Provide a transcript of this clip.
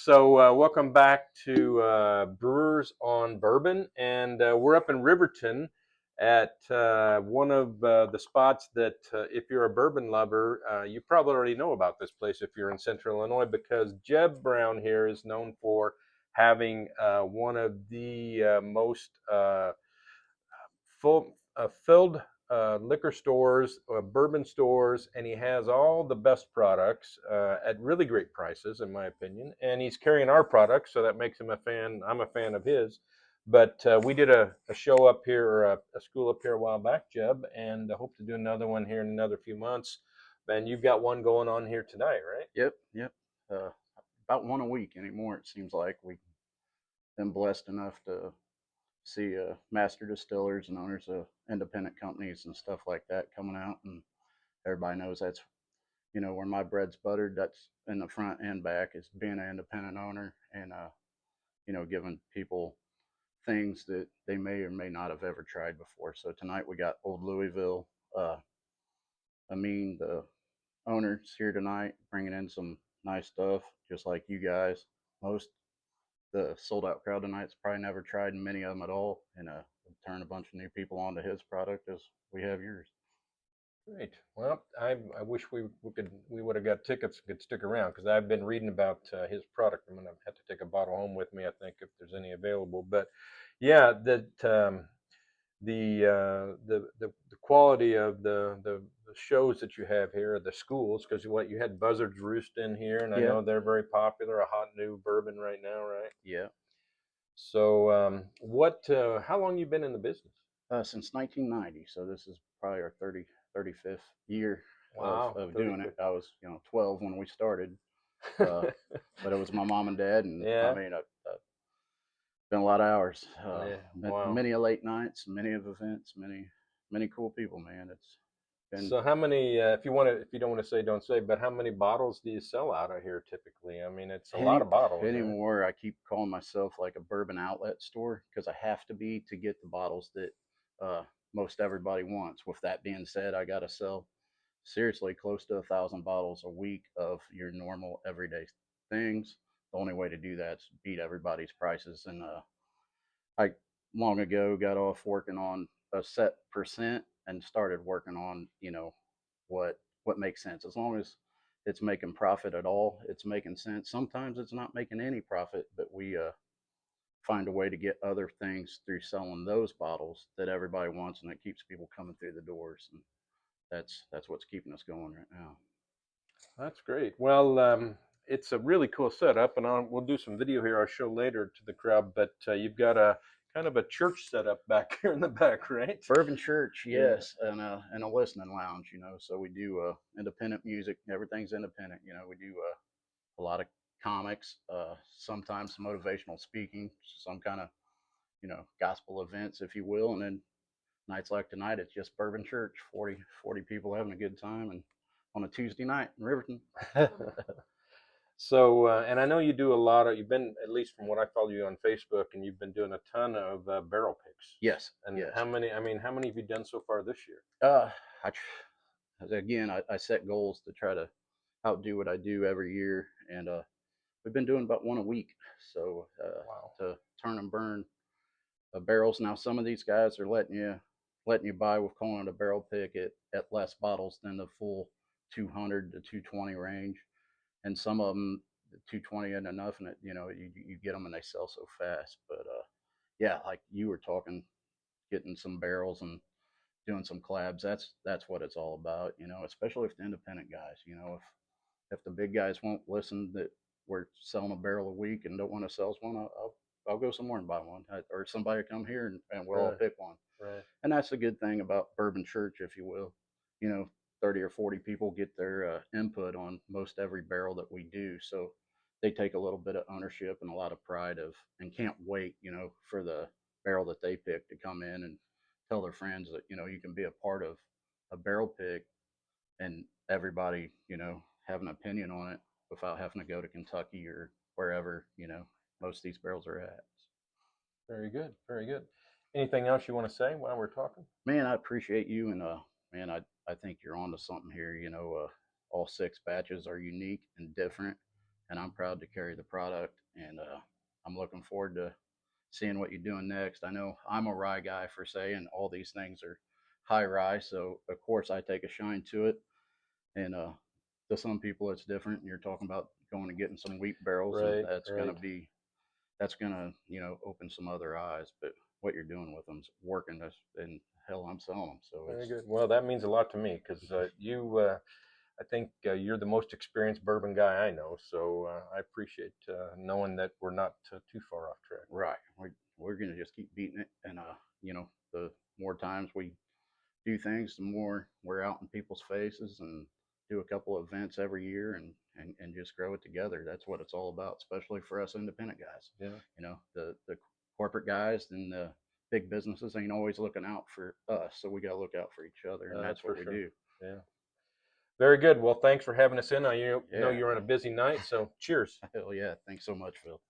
So welcome back to Brewers on Bourbon, and we're up in Riverton at one of the spots that, if you're a bourbon lover, you probably already know about this place if you're in Central Illinois, because Jeb Brown here is known for having one of the most filled liquor stores, bourbon stores, and he has all the best products at really great prices, in my opinion. And he's carrying our products, so that makes him a fan. I'm a fan of his. But we did a show up here, or a school up here a while back, Jeb, and I hope to do another one here in another few months. And you've got one going on here tonight, right? Yep. Uh, about one a week anymore. It seems like we've been blessed enough to see master distillers and owners of independent companies and stuff like that coming out, and everybody knows that's where my bread's buttered. That's in the front and back is being an independent owner and giving people things that they may or may not have ever tried before. So tonight we got Old Louisville. Amin, the owner's here tonight, bringing in some nice stuff, just like you guys. Most the sold out crowd tonight's probably never tried many of them at all, and turn a bunch of new people onto his product as we have yours. Great. Well, I wish we would have got tickets and could stick around, because I've been reading about his product. I'm gonna have to take a bottle home with me, I think, if there's any available. But yeah, that the quality of the shows that you have here, the schools, because you had Buzzards Roost in here, and I Yeah, know they're very popular, a hot new bourbon right now, right? yeah. So how long you been in the business? Since 1990, so this is probably our 35th year Wow, of doing it. 35th. I was 12 when we started, uh, but it was my mom and dad, and I Yeah, mean, been a lot of hours, yeah, wow. many a late nights, many of events, many cool people, man. It's been So how many, if you don't want to say, don't say, but how many bottles do you sell out of here typically? I mean, it's a lot any of bottles, right? anymore. I keep calling myself like a bourbon outlet store because I have to be to get the bottles that uh, most everybody wants. With that being said, I gotta sell seriously close to 1,000 bottles a week of your normal everyday things. The only way to do that is beat everybody's prices. And I long ago got off working on a set percent and started working on what makes sense. As long as it's making profit at all, it's making sense. Sometimes it's not making any profit, but we find a way to get other things through selling those bottles that everybody wants, and it keeps people coming through the doors. And that's what's keeping us going right now. That's great. Well, it's a really cool setup, and we'll do some video here. I'll show later to the crowd. But you've got a kind of a church setup back here in the back, right? Bourbon Church, Yeah. yes, and a listening lounge. So we do independent music. Everything's independent. We do a lot of comics, sometimes motivational speaking, some kind of gospel events, if you will. And then nights like tonight, it's just Bourbon Church, 40 people having a good time, and on a Tuesday night in Riverton. So, and I know you do a lot of. You've been, at least from what I follow you on Facebook, and you've been doing a ton of barrel picks. Yes, And yes. how many? I mean, how many have you done so far this year? Uh, I again, I set goals to try to outdo what I do every year, and we've been doing about one a week. So Wow. to turn and burn barrels. Now some of these guys are letting you buy with calling it a barrel pick at less bottles than the full 200 to 220 range, and some of them the 220 isn't enough, and you get them and they sell so fast. But yeah, like you were talking, getting some barrels and doing some collabs. That's what it's all about. Especially if the independent guys. If the big guys won't listen that we're selling a barrel a week and don't want to sell us one, I'll go somewhere and buy one, or somebody come here and we'll all Right. pick one. Right. And that's the good thing about Bourbon Church, if you will. 30 or 40 people get their input on most every barrel that we do. So they take a little bit of ownership and a lot of pride and can't wait, for the barrel that they pick to come in and tell their friends that, you can be a part of a barrel pick and everybody, have an opinion on it without having to go to Kentucky or wherever, most of these barrels are at. Very good. Very good. Anything else you want to say while we're talking? Man, I appreciate you, and man, I think you're onto something here. All six batches are unique and different, and I'm proud to carry the product. And I'm looking forward to seeing what you're doing next. I know I'm a rye guy for say, and all these things are high rye, so of course I take a shine to it. And to some people it's different. You're talking about going and getting some wheat barrels, and Right, that's right. gonna open some other eyes. But what you're doing with them's working, and hell, I'm selling them. So Very it's good. Well, that means a lot to me because I think you're the most experienced bourbon guy I know. So I appreciate knowing that we're not too far off track. right. We're gonna just keep beating it, and the more times we do things, the more we're out in people's faces, and do a couple of events every year, and just grow it together. That's what it's all about, especially for us independent guys. Yeah, The corporate guys and the big businesses ain't always looking out for us, so we got to look out for each other, and that's that's for what we sure. do. Yeah. Very good. Well, thanks for having us in. I know Yeah, you're on a busy night, so cheers. hell yeah. Thanks so much, Phil.